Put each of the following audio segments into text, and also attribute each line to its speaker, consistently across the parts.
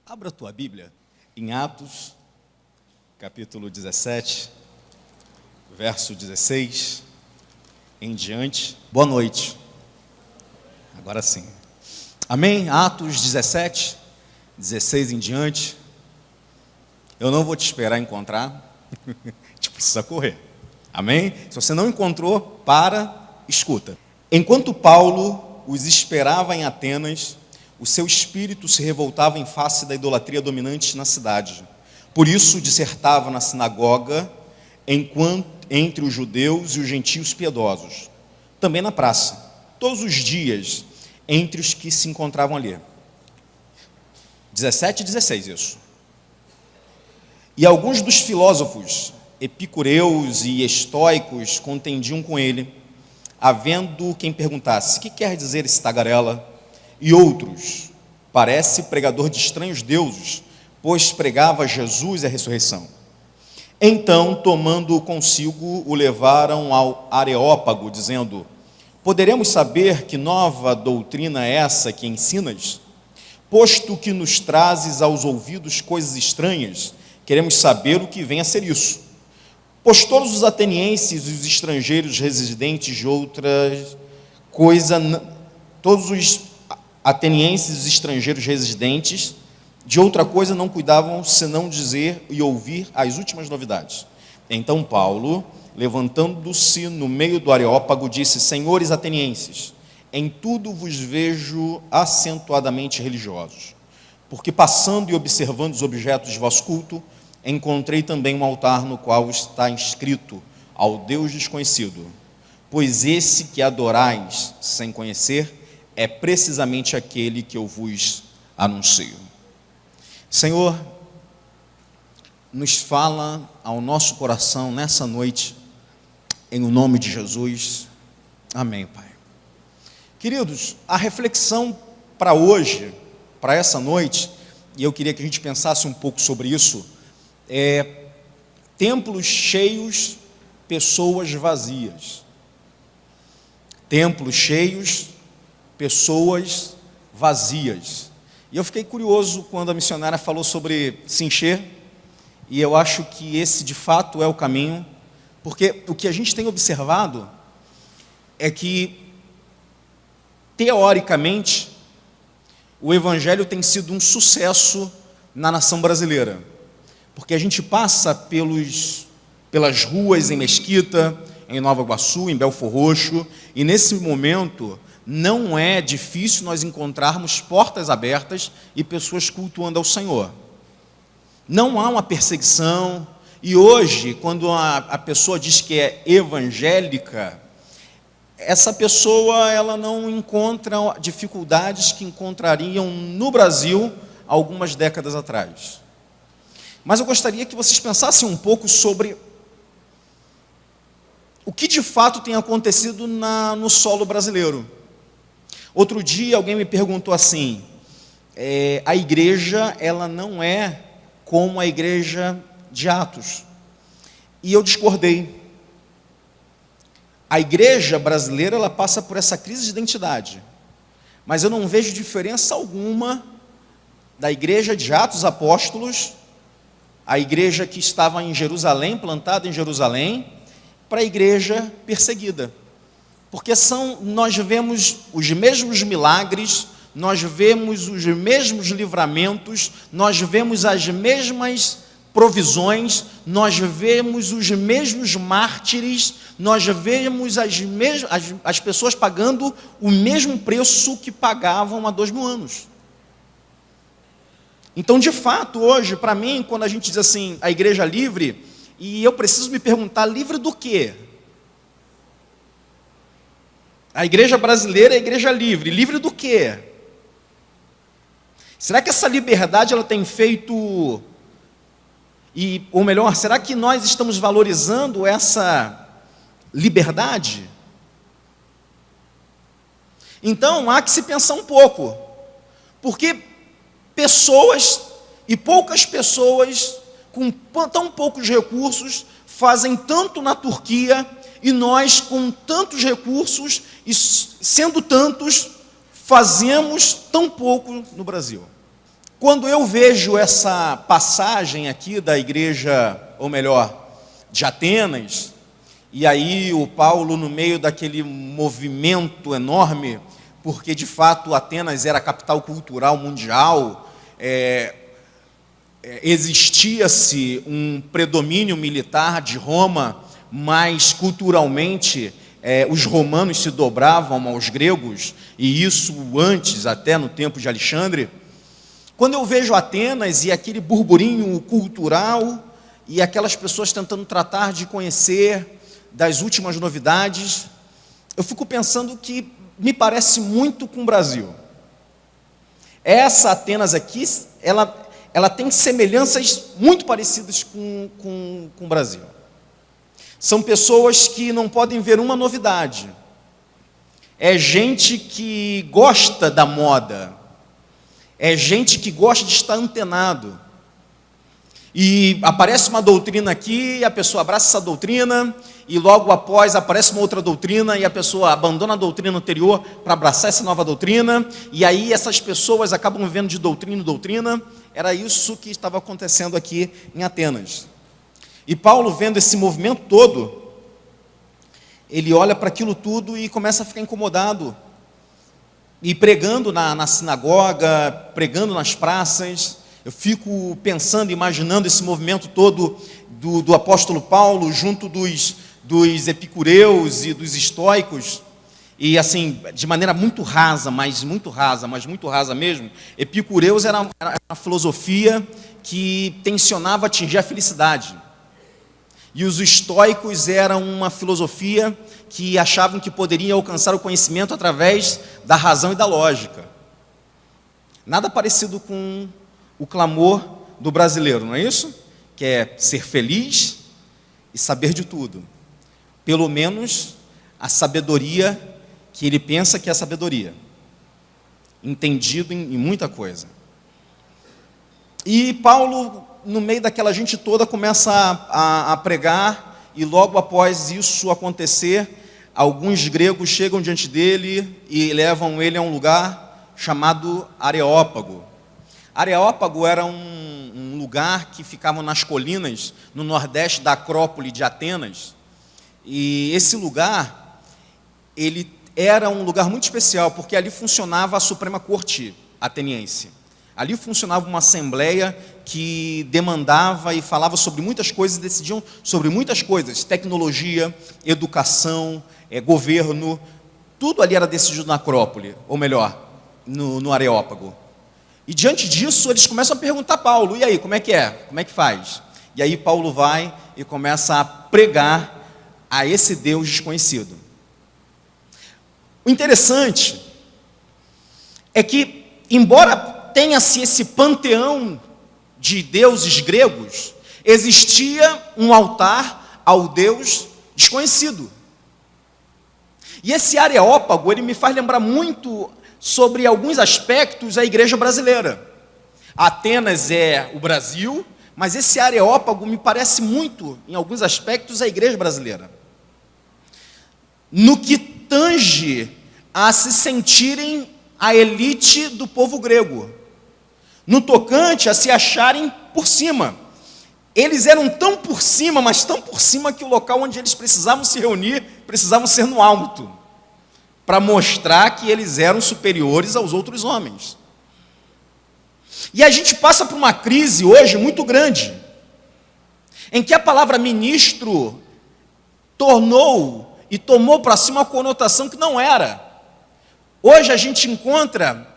Speaker 1: Abra a tua Bíblia em Atos, capítulo 17, verso 16 em diante. Boa noite. Agora sim. Amém? Atos 17, 16 em diante. Eu não vou te esperar encontrar. A gente precisa correr. Amém? Se você não encontrou, escuta. Enquanto Paulo os esperava em Atenas, o seu espírito se revoltava em face da idolatria dominante na cidade. Por isso dissertava na sinagoga, entre os judeus e os gentios piedosos. Também na praça, todos os dias, entre os que se encontravam ali. 17 e 16, isso. E alguns dos filósofos, epicureus e estoicos, contendiam com ele, havendo quem perguntasse: que quer dizer esse tagarela? E outros: parece pregador de estranhos deuses, pois pregava Jesus e a ressurreição. Então, tomando-o consigo, o levaram ao Areópago, dizendo: poderemos saber que nova doutrina é essa que ensinas? Posto que nos trazes aos ouvidos coisas estranhas, queremos saber o que vem a ser isso. Pois todos os atenienses e os estrangeiros residentes de outras coisas, todos os atenienses e os estrangeiros residentes de outra coisa não cuidavam senão dizer e ouvir as últimas novidades. Então Paulo, levantando-se no meio do Areópago, disse: senhores atenienses, em tudo vos vejo acentuadamente religiosos, porque passando e observando os objetos de vosso culto, encontrei também um altar no qual está inscrito: ao Deus desconhecido. Pois esse que adorais sem conhecer é precisamente aquele que eu vos anuncio. Senhor, nos fala ao nosso coração nessa noite, em o nome de Jesus. Amém, Pai. Queridos, a reflexão para hoje, para essa noite, e eu queria que a gente pensasse um pouco sobre isso, é templos cheios, pessoas vazias. Templos cheios, pessoas vazias. E eu fiquei curioso quando a missionária falou sobre se encher, e eu acho que esse de fato é o caminho, porque o que a gente tem observado é que, teoricamente, o evangelho tem sido um sucesso na nação brasileira, porque a gente passa pelas ruas em Mesquita, em Nova Iguaçu, em Belfor Roxo, e nesse momento não é difícil nós encontrarmos portas abertas e pessoas cultuando ao Senhor. Não há uma perseguição, e hoje, quando a pessoa diz que é evangélica, essa pessoa ela não encontra dificuldades que encontrariam no Brasil algumas décadas atrás. Mas eu gostaria que vocês pensassem um pouco sobre o que de fato tem acontecido no solo brasileiro. Outro dia alguém me perguntou assim: a igreja ela não é como a igreja de Atos. E eu discordei. A igreja brasileira ela passa por essa crise de identidade, mas eu não vejo diferença alguma da igreja de Atos Apóstolos, a igreja que estava em Jerusalém, plantada em Jerusalém, para a igreja perseguida. Porque nós vemos os mesmos milagres, nós vemos os mesmos livramentos, nós vemos as mesmas provisões, nós vemos os mesmos mártires, nós vemos as pessoas pagando o mesmo preço que pagavam há 2000 anos. Então, de fato, hoje, para mim, quando a gente diz assim, a igreja livre, e eu preciso me perguntar, livre do quê? A igreja brasileira é a igreja livre. Livre do quê? Será que essa liberdade ela tem feito... ou melhor, será que nós estamos valorizando essa liberdade? Então, há que se pensar um pouco. Porque pessoas, e poucas pessoas, com tão poucos recursos, fazem tanto na Turquia, e nós, com tantos recursos, e sendo tantos, fazemos tão pouco no Brasil. Quando eu vejo essa passagem aqui da igreja, ou melhor, de Atenas, e aí o Paulo no meio daquele movimento enorme, porque de fato Atenas era a capital cultural mundial, existia-se um predomínio militar de Roma, mas culturalmente os romanos se dobravam aos gregos, e isso antes, até no tempo de Alexandre. Quando eu vejo Atenas e aquele burburinho cultural, e aquelas pessoas tentando tratar de conhecer das últimas novidades, eu fico pensando que me parece muito com o Brasil. Essa Atenas aqui, ela tem semelhanças muito parecidas com o Brasil. São pessoas que não podem ver uma novidade. É gente que gosta da moda. É gente que gosta de estar antenado. E aparece uma doutrina aqui, a pessoa abraça essa doutrina, e logo após aparece uma outra doutrina, e a pessoa abandona a doutrina anterior para abraçar essa nova doutrina, e aí essas pessoas acabam vivendo de doutrina em doutrina. Era isso que estava acontecendo aqui em Atenas. E Paulo, vendo esse movimento todo, ele olha para aquilo tudo e começa a ficar incomodado, e pregando na sinagoga, pregando nas praças. Eu fico pensando, imaginando esse movimento todo do apóstolo Paulo junto dos epicureus e dos estoicos, e assim, de maneira muito rasa, mas muito rasa mesmo. Epicureus era uma filosofia que tensionava atingir a felicidade, e os estoicos eram uma filosofia que achavam que poderiam alcançar o conhecimento através da razão e da lógica. Nada parecido com o clamor do brasileiro, não é isso? Que é ser feliz e saber de tudo. Pelo menos a sabedoria que ele pensa que é sabedoria. Entendido em muita coisa. E Paulo, no meio daquela gente toda, começa a pregar, e logo após isso acontecer, alguns gregos chegam diante dele e levam ele a um lugar chamado Areópago. Areópago era um lugar que ficava nas colinas, no nordeste da Acrópole de Atenas, e esse lugar, ele era um lugar muito especial, porque ali funcionava a Suprema Corte ateniense. Ali funcionava uma assembleia que demandava e falava sobre muitas coisas, decidiam sobre muitas coisas, tecnologia, educação, governo, tudo ali era decidido na Acrópole, ou melhor, no Areópago. E diante disso, eles começam a perguntar a Paulo: e aí, como é que é? Como é que faz? E aí Paulo vai e começa a pregar a esse Deus desconhecido. O interessante é que, embora tenha-se esse panteão de deuses gregos, existia um altar ao Deus desconhecido. E esse Areópago, ele me faz lembrar muito sobre alguns aspectos a igreja brasileira. Atenas é o Brasil, mas esse Areópago me parece muito, em alguns aspectos, a igreja brasileira. No que tange a se sentirem a elite do povo grego, no tocante a se acharem por cima. Eles eram tão por cima, mas tão por cima, que o local onde eles precisavam se reunir, precisavam ser no alto, para mostrar que eles eram superiores aos outros homens. E a gente passa por uma crise hoje muito grande, em que a palavra ministro tornou e tomou para si uma conotação que não era. Hoje a gente encontra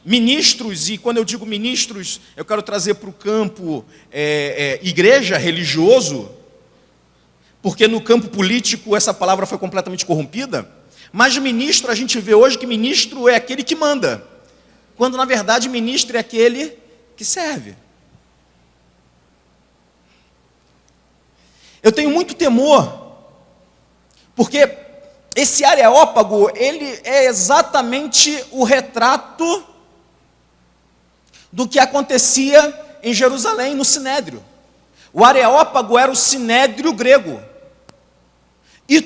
Speaker 1: ministros, e quando eu digo ministros, eu quero trazer para o campo igreja, religioso, porque no campo político essa palavra foi completamente corrompida. Mas ministro, a gente vê hoje que ministro é aquele que manda, quando na verdade ministro é aquele que serve. Eu tenho muito temor, porque esse Areópago, ele é exatamente o retrato do que acontecia em Jerusalém, no Sinédrio. O Areópago era o Sinédrio grego. E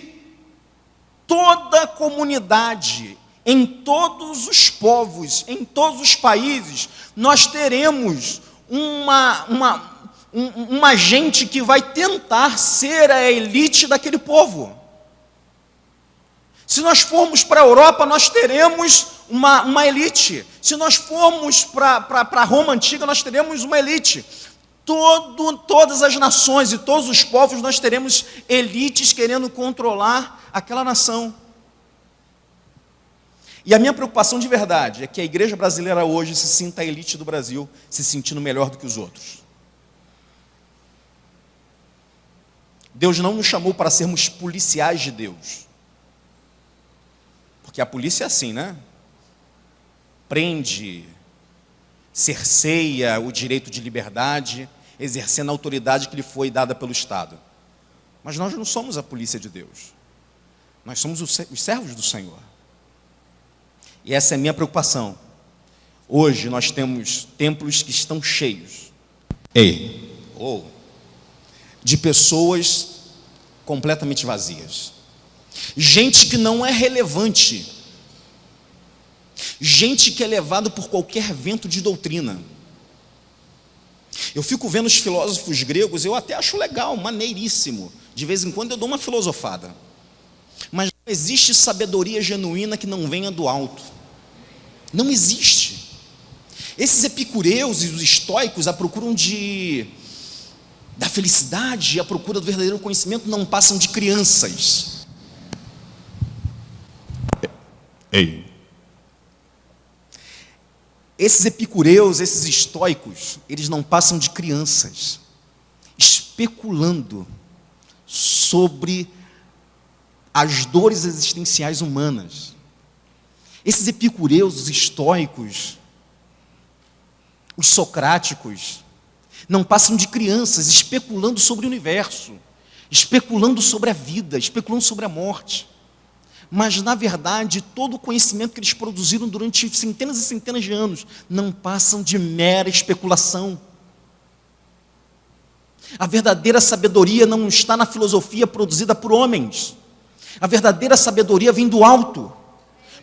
Speaker 1: toda a comunidade em todos os povos, em todos os países, nós teremos uma gente que vai tentar ser a elite daquele povo. Se nós formos para a Europa, nós teremos uma elite. Se nós formos para Roma Antiga, nós teremos uma elite. Todas as nações e todos os povos, nós teremos elites querendo controlar aquela nação. E a minha preocupação de verdade é que a igreja brasileira hoje se sinta a elite do Brasil, se sentindo melhor do que os outros. Deus não nos chamou para sermos policiais de Deus. Porque a polícia é assim, né? Prende, cerceia o direito de liberdade, exercendo a autoridade que lhe foi dada pelo Estado. Mas nós não somos a polícia de Deus. Nós somos os servos do Senhor. E essa é a minha preocupação. Hoje nós temos templos que estão cheios de pessoas completamente vazias. Gente que não é relevante. Gente que é levado por qualquer vento de doutrina. Eu fico vendo os filósofos gregos, eu até acho legal, maneiríssimo. De vez em quando eu dou uma filosofada. Mas não existe sabedoria genuína que não venha do alto. Não existe. Esses epicureus e os estoicos, à procura da felicidade, à procura do verdadeiro conhecimento, não passam de crianças. Esses epicureus, esses estoicos, eles não passam de crianças, especulando sobre as dores existenciais humanas. Esses epicureus, os estoicos, os socráticos, não passam de crianças especulando sobre o universo, especulando sobre a vida, especulando sobre a morte. Mas, na verdade, todo o conhecimento que eles produziram durante centenas e centenas de anos não passam de mera especulação. A verdadeira sabedoria não está na filosofia produzida por homens. A verdadeira sabedoria vem do alto.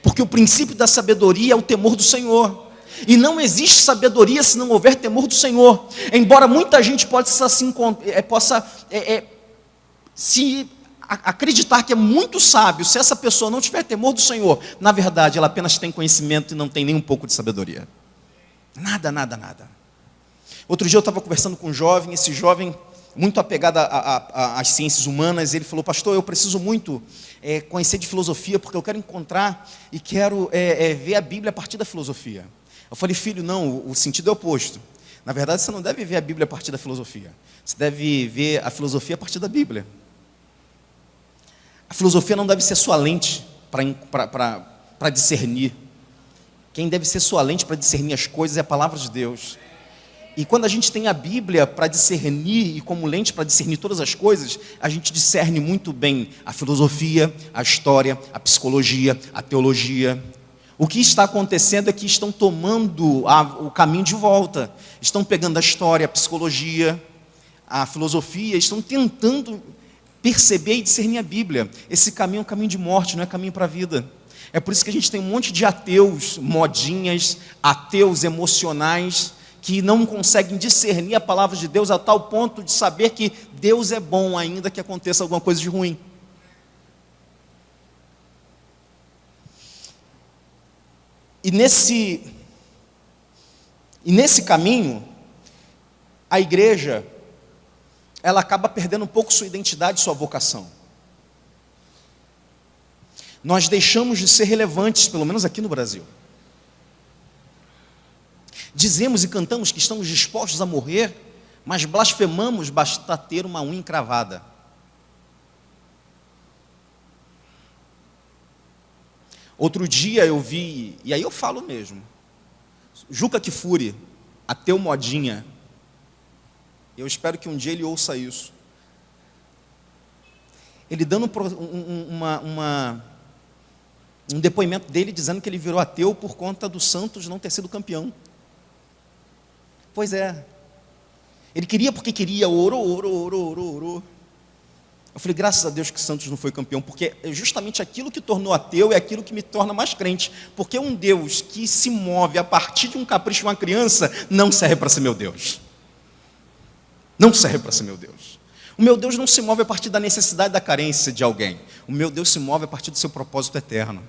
Speaker 1: Porque o princípio da sabedoria é o temor do Senhor. E não existe sabedoria se não houver temor do Senhor. Embora muita gente possa se acreditar que é muito sábio, se essa pessoa não tiver temor do Senhor, na verdade ela apenas tem conhecimento e não tem nem um pouco de sabedoria. Nada, nada, nada. Outro dia eu estava conversando com um jovem, esse jovem muito apegado às ciências humanas, ele falou: pastor, eu preciso muito conhecer de filosofia, porque eu quero encontrar e quero ver a Bíblia a partir da filosofia. Eu falei: filho, não, o sentido é oposto. Na verdade, você não deve ver a Bíblia a partir da filosofia. Você deve ver a filosofia a partir da Bíblia. A filosofia não deve ser sua lente para discernir. Quem deve ser sua lente para discernir as coisas é a palavra de Deus. E quando a gente tem a Bíblia para discernir e como lente para discernir todas as coisas, a gente discerne muito bem a filosofia, a história, a psicologia, a teologia. O que está acontecendo é que estão tomando o caminho de volta. Estão pegando a história, a psicologia, a filosofia, estão tentando perceber e discernir a Bíblia. Esse caminho é um caminho de morte, não é caminho para a vida. É por isso que a gente tem um monte de ateus, modinhas, ateus emocionais, que não conseguem discernir a palavra de Deus a tal ponto de saber que Deus é bom, ainda que aconteça alguma coisa de ruim. E nesse caminho, a igreja, ela acaba perdendo um pouco sua identidade, sua vocação. Nós deixamos de ser relevantes, pelo menos aqui no Brasil. Dizemos e cantamos que estamos dispostos a morrer, mas blasfemamos basta ter uma unha encravada. Outro dia eu vi, e aí eu falo mesmo, Juca Kfouri, ateu modinha, eu espero que um dia ele ouça isso. Ele dando um depoimento dele dizendo que ele virou ateu por conta do Santos não ter sido campeão. Pois é. Ele queria porque queria, orou. Eu falei, graças a Deus que Santos não foi campeão, porque é justamente aquilo que tornou ateu é aquilo que me torna mais crente. Porque um Deus que se move a partir de um capricho de uma criança não serve para ser meu Deus. Não serve para ser meu Deus. O meu Deus não se move a partir da necessidade, da carência de alguém. O meu Deus se move a partir do seu propósito eterno.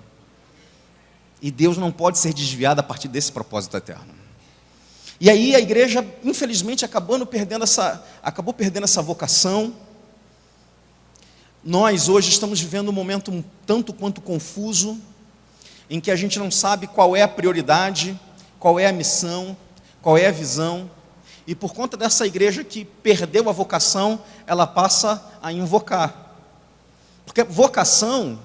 Speaker 1: E Deus não pode ser desviado a partir desse propósito eterno. E aí a igreja, infelizmente, acabou perdendo essa vocação. Nós hoje estamos vivendo um momento um tanto quanto confuso, em que a gente não sabe qual é a prioridade, qual é a missão, qual é a visão, e por conta dessa igreja que perdeu a vocação, ela passa a invocar. Porque vocação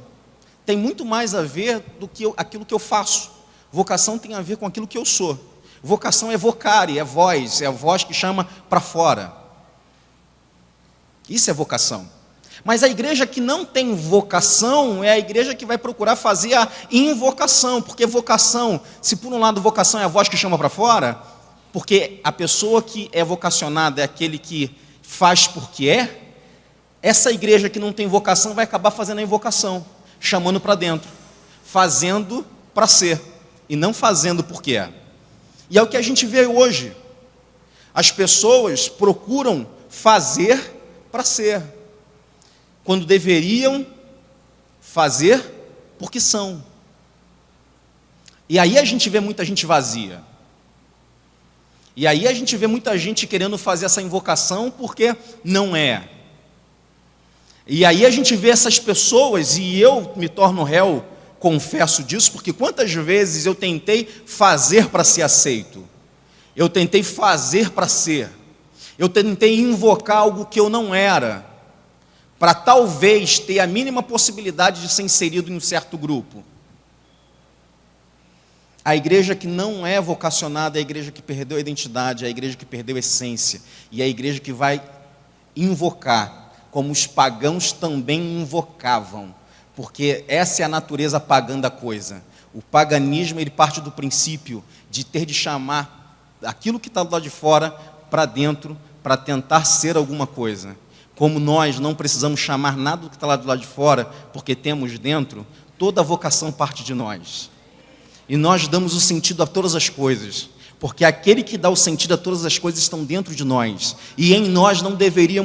Speaker 1: tem muito mais a ver do que aquilo que eu faço. Vocação tem a ver com aquilo que eu sou. Vocação é vocare, é a voz que chama para fora. Isso é vocação. Mas a igreja que não tem vocação é a igreja que vai procurar fazer a invocação, porque vocação, se por um lado vocação é a voz que chama para fora, porque a pessoa que é vocacionada é aquele que faz porque é, essa igreja que não tem vocação vai acabar fazendo a invocação, chamando para dentro, fazendo para ser, e não fazendo porque é. E é o que a gente vê hoje. As pessoas procuram fazer para ser, quando deveriam fazer porque são. E aí a gente vê muita gente vazia. E aí a gente vê muita gente querendo fazer essa invocação porque não é. E aí a gente vê essas pessoas, e eu me torno réu, confesso disso, porque quantas vezes eu tentei fazer para ser aceito. Eu tentei fazer para ser. Eu tentei invocar algo que eu não era, para talvez ter a mínima possibilidade de ser inserido em um certo grupo. A igreja que não é vocacionada é a igreja que perdeu a identidade, é a igreja que perdeu a essência, e é a igreja que vai invocar, como os pagãos também invocavam, porque essa é a natureza pagã da coisa. O paganismo, ele parte do princípio de ter de chamar aquilo que está do lado de fora para dentro, para tentar ser alguma coisa. Como nós não precisamos chamar nada do que está lá do lado de fora, porque temos dentro, toda a vocação parte de nós. E nós damos o sentido a todas as coisas, porque aquele que dá o sentido a todas as coisas estão dentro de nós. E em nós não deveria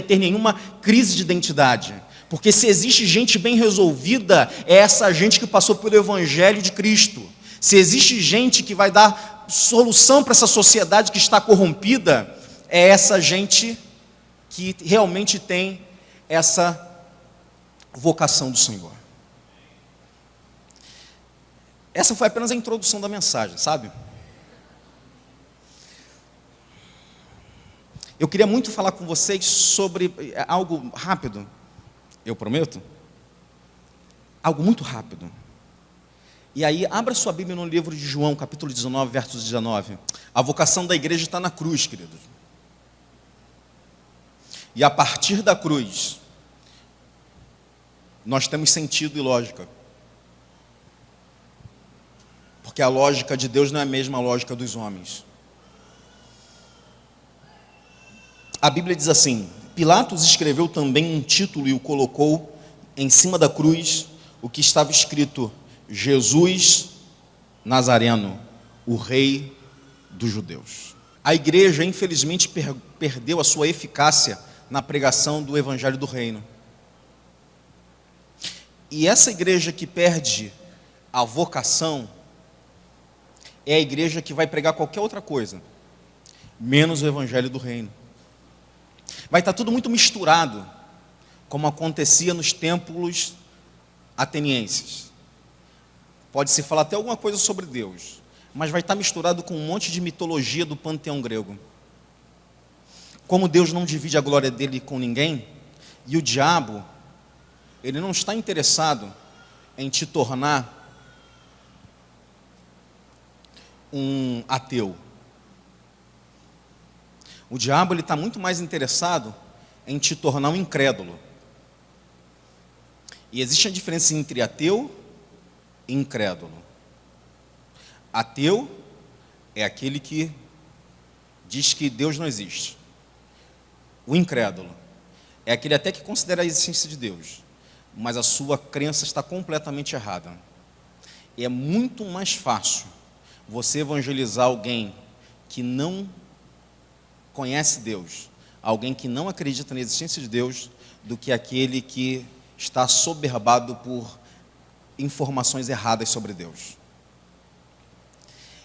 Speaker 1: ter nenhuma crise de identidade. Porque se existe gente bem resolvida, é essa gente que passou pelo Evangelho de Cristo. Se existe gente que vai dar solução para essa sociedade que está corrompida, é essa gente que realmente tem essa vocação do Senhor. Essa foi apenas a introdução da mensagem, sabe? Eu queria muito falar com vocês sobre algo rápido, eu prometo, algo muito rápido. E aí, abra sua Bíblia no livro de João, capítulo 19, versos 19. A vocação da igreja está na cruz, queridos. E a partir da cruz, nós temos sentido e lógica. Porque a lógica de Deus não é a mesma lógica dos homens. A Bíblia diz assim: Pilatos escreveu também um título e o colocou em cima da cruz, o que estava escrito: Jesus Nazareno, o Rei dos Judeus. A igreja, infelizmente, perdeu a sua eficácia na pregação do Evangelho do Reino. E essa igreja que perde a vocação é a igreja que vai pregar qualquer outra coisa, menos o Evangelho do Reino. Vai estar tudo muito misturado, como acontecia nos templos atenienses. Pode-se falar até alguma coisa sobre Deus, mas vai estar misturado com um monte de mitologia do panteão grego. Como Deus não divide a glória dele com ninguém, e o diabo, ele não está interessado em te tornar um ateu. O diabo, ele está muito mais interessado em te tornar um incrédulo. E existe a diferença entre ateu e incrédulo. Ateu é aquele que diz que Deus não existe. O incrédulo é aquele até que considera a existência de Deus, mas a sua crença está completamente errada. E é muito mais fácil você evangelizar alguém que não conhece Deus, alguém que não acredita na existência de Deus, do que aquele que está assoberbado por informações erradas sobre Deus.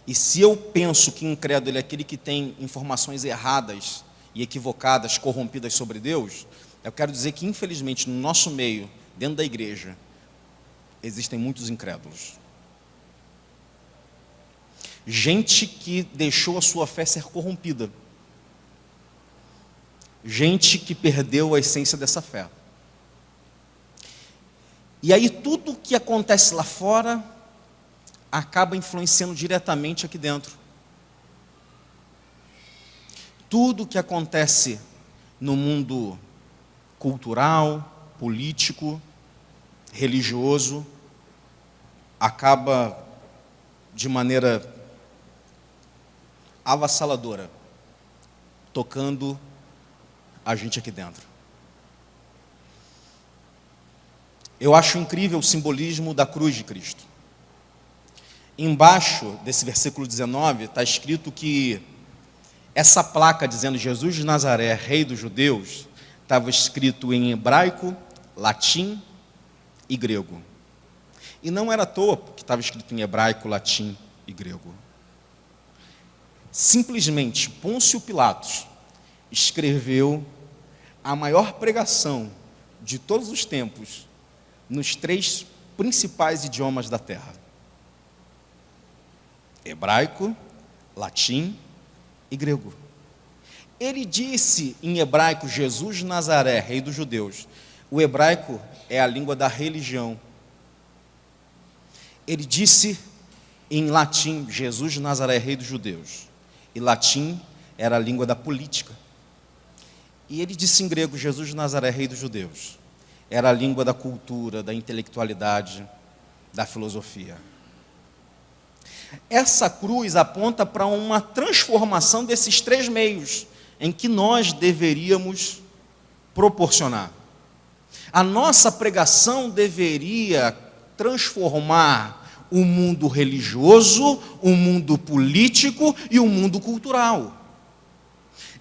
Speaker 1: E se eu penso que incrédulo é aquele que tem informações erradas e equivocadas, corrompidas sobre Deus, eu quero dizer que, infelizmente, no nosso meio, dentro da igreja, existem muitos incrédulos. Gente que deixou a sua fé ser corrompida. Gente que perdeu a essência dessa fé. E aí tudo que acontece lá fora acaba influenciando diretamente aqui dentro. Tudo que acontece no mundo cultural, político, religioso, acaba de maneira avassaladora, tocando a gente aqui dentro. Eu acho incrível o simbolismo da cruz de Cristo. Embaixo desse versículo 19 está escrito que essa placa dizendo Jesus de Nazaré, Rei dos Judeus, estava escrito em hebraico, latim e grego. E não era à toa que estava escrito em hebraico, latim e grego. Simplesmente Pôncio Pilatos escreveu a maior pregação de todos os tempos nos 3 principais idiomas da terra: hebraico, latim e grego. Ele disse em hebraico, Jesus de Nazaré, Rei dos Judeus. O hebraico é a língua da religião. Ele disse em latim, Jesus de Nazaré, Rei dos Judeus. E latim era a língua da política. E ele disse em grego, Jesus de Nazaré, Rei dos Judeus. Era a língua da cultura, da intelectualidade, da filosofia. Essa cruz aponta para uma transformação desses 3 meios em que nós deveríamos proporcionar. A nossa pregação deveria transformar o mundo religioso, o mundo político e o mundo cultural.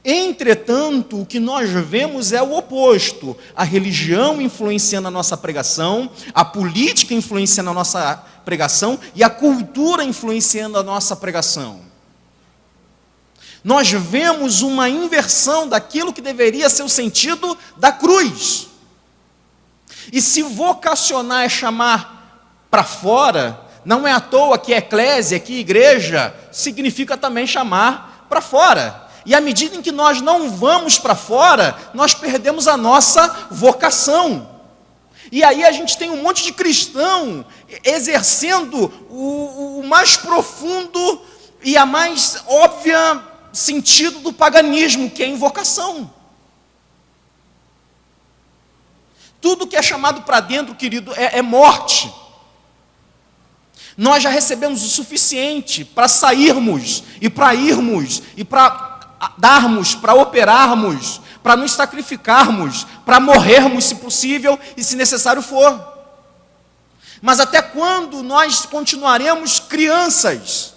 Speaker 1: Entretanto, o que nós vemos é o oposto. A religião influenciando a nossa pregação, a política influenciando a nossa pregação e a cultura influenciando a nossa pregação. Nós vemos uma inversão daquilo que deveria ser o sentido da cruz. E se vocacionar é chamar para fora, não é à toa que eclésia, que igreja, significa também chamar para fora. E à medida em que nós não vamos para fora, nós perdemos a nossa vocação. E aí a gente tem um monte de cristão exercendo o mais profundo e a mais óbvia sentido do paganismo, que é a invocação. Tudo que é chamado para dentro, querido, é morte. Nós já recebemos o suficiente para sairmos e para irmos e para darmos, para operarmos, para nos sacrificarmos, para morrermos se possível e se necessário for. Mas até quando nós continuaremos crianças?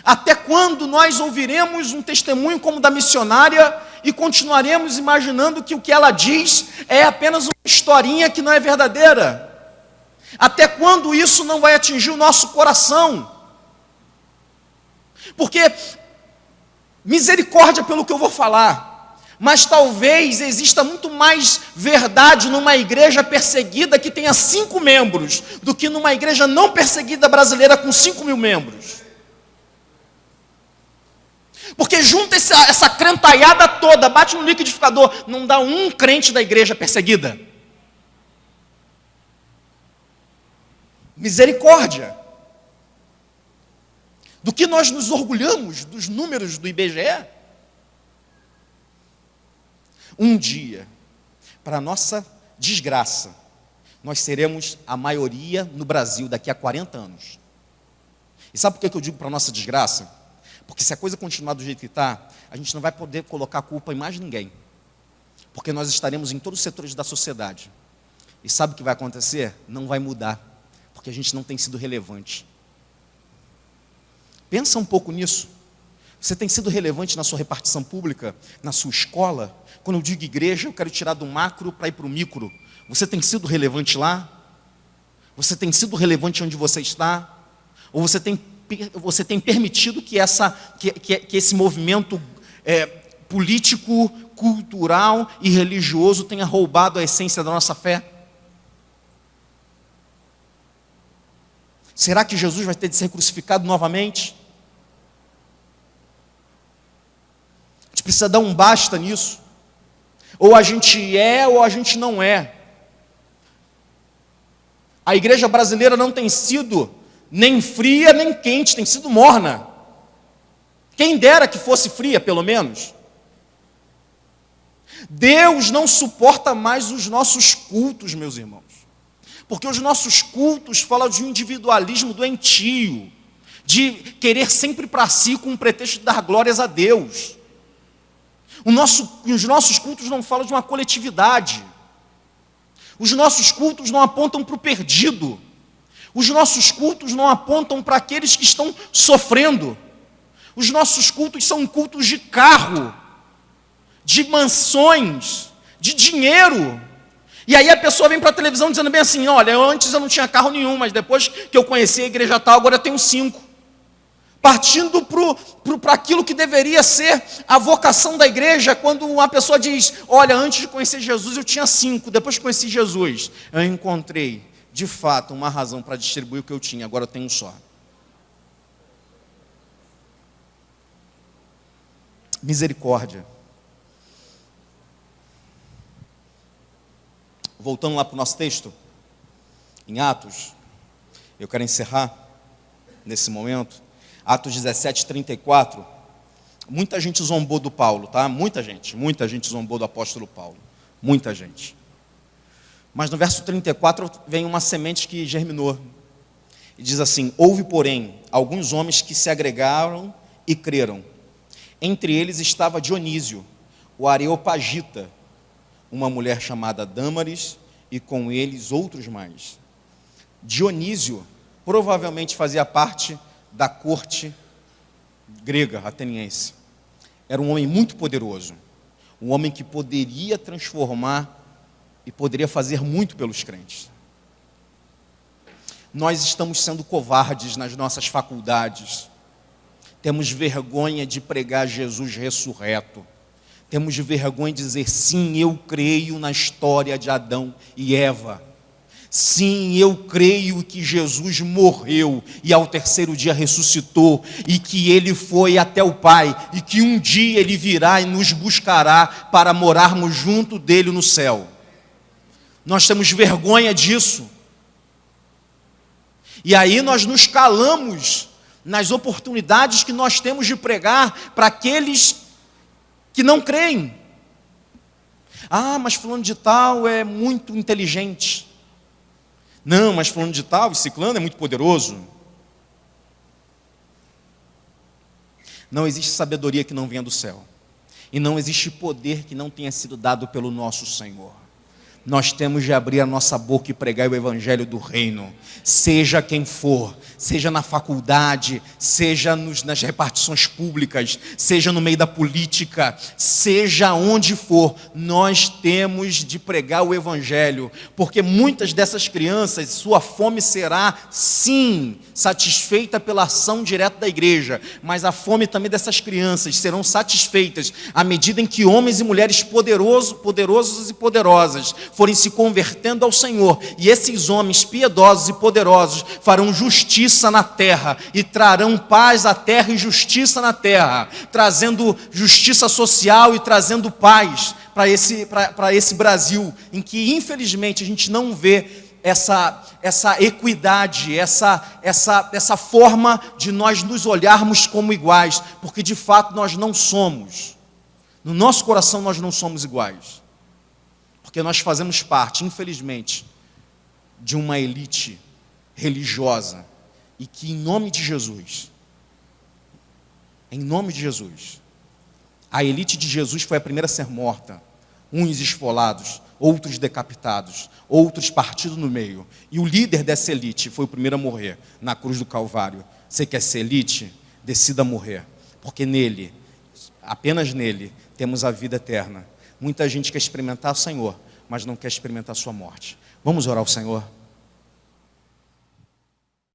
Speaker 1: Até quando nós ouviremos um testemunho como da missionária e continuaremos imaginando que o que ela diz é apenas uma historinha que não é verdadeira? Até quando isso não vai atingir o nosso coração? Porque, misericórdia pelo que eu vou falar, mas talvez exista muito mais verdade numa igreja perseguida que tenha 5 membros, do que numa igreja não perseguida brasileira com 5.000 membros. Porque junta essa crentaiada toda, bate no liquidificador, não dá um crente da igreja perseguida. Misericórdia. Do que nós nos orgulhamos dos números do IBGE? Um dia, para nossa desgraça, nós seremos a maioria no Brasil daqui a 40 anos. E sabe por que eu digo para nossa desgraça? Porque se a coisa continuar do jeito que está, a gente não vai poder colocar a culpa em mais ninguém. porque nós estaremos em todos os setores da sociedade. E sabe o que vai acontecer? Não vai mudar, porque a gente não tem sido relevante. Pensa um pouco nisso. Você tem sido relevante na sua repartição pública, na sua escola? Quando eu digo igreja, eu quero tirar do macro para ir para o micro. Você tem sido relevante lá? Você tem sido relevante onde você está? Ou você tem permitido que esse movimento político, cultural e religioso tenha roubado a essência da nossa fé? Será que Jesus vai ter de ser crucificado novamente? A gente precisa dar um basta nisso. Ou a gente é ou a gente não é. A igreja brasileira não tem sido nem fria nem quente, tem sido morna. Quem dera que fosse fria, pelo menos. Deus não suporta mais os nossos cultos, meus irmãos. Porque os nossos cultos falam de um individualismo doentio, de querer sempre para si com o pretexto de dar glórias a Deus. Os nossos cultos não falam de uma coletividade. Os nossos cultos não apontam para o perdido. Os nossos cultos não apontam para aqueles que estão sofrendo. Os nossos cultos são cultos de carro, de mansões, de dinheiro. E aí a pessoa vem para a televisão dizendo bem assim: olha, antes eu não tinha carro nenhum, mas depois que eu conheci a igreja tal, agora eu tenho 5. Partindo para aquilo que deveria ser a vocação da igreja, quando uma pessoa diz: olha, antes de conhecer Jesus eu tinha 5, depois que conheci Jesus, eu encontrei, de fato, uma razão para distribuir o que eu tinha, agora eu tenho um só. Misericórdia. Voltando lá para o nosso texto, em Atos, eu quero encerrar nesse momento. Atos 17, 34, muita gente zombou do Paulo, tá? Muita gente zombou do apóstolo Paulo, muita gente. Mas no verso 34 vem uma semente que germinou, e diz assim: houve, porém, alguns homens que se agregaram e creram. Entre eles estava Dionísio, o Areopagita, uma mulher chamada Dâmaris, e com eles outros mais. Dionísio provavelmente fazia parte da corte grega, ateniense. Era um homem muito poderoso, um homem que poderia transformar e poderia fazer muito pelos crentes. Nós estamos sendo covardes nas nossas faculdades, temos vergonha de pregar Jesus ressurreto, temos vergonha de dizer: sim, eu creio na história de Adão e Eva. Sim, eu creio que Jesus morreu e ao terceiro dia ressuscitou, e que Ele foi até o Pai, e que um dia Ele virá e nos buscará para morarmos junto dEle no céu. Nós temos vergonha disso. E aí nós nos calamos nas oportunidades que nós temos de pregar para aqueles que não creem. Ah, mas fulano de tal é muito inteligente. Não, mas fulano de tal e ciclano é muito poderoso. Não existe sabedoria que não venha do céu. E não existe poder que não tenha sido dado pelo nosso Senhor. Nós temos de abrir a nossa boca e pregar o evangelho do reino, seja quem for, seja na faculdade, seja nas repartições públicas, seja no meio da política, seja onde for, nós temos de pregar o evangelho, porque muitas dessas crianças, sua fome será, sim, satisfeita pela ação direta da igreja, mas a fome também dessas crianças serão satisfeitas à medida em que homens e mulheres poderosos e poderosas forem se convertendo ao Senhor, e esses homens piedosos e poderosos farão justiça na terra, e trarão paz à terra e justiça na terra, trazendo justiça social e trazendo paz para esse Brasil, em que infelizmente a gente não vê essa equidade, essa forma de nós nos olharmos como iguais, porque de fato nós não somos, no nosso coração nós não somos iguais. Porque nós fazemos parte, infelizmente, de uma elite religiosa, e que em nome de Jesus, a elite de Jesus foi a primeira a ser morta, uns esfolados, outros decapitados, outros partidos no meio. E o líder dessa elite foi o primeiro a morrer na cruz do Calvário. Você quer ser elite? Decida morrer, porque nele, apenas nele, temos a vida eterna. Muita gente quer experimentar o Senhor, mas não quer experimentar a sua morte. Vamos orar ao Senhor?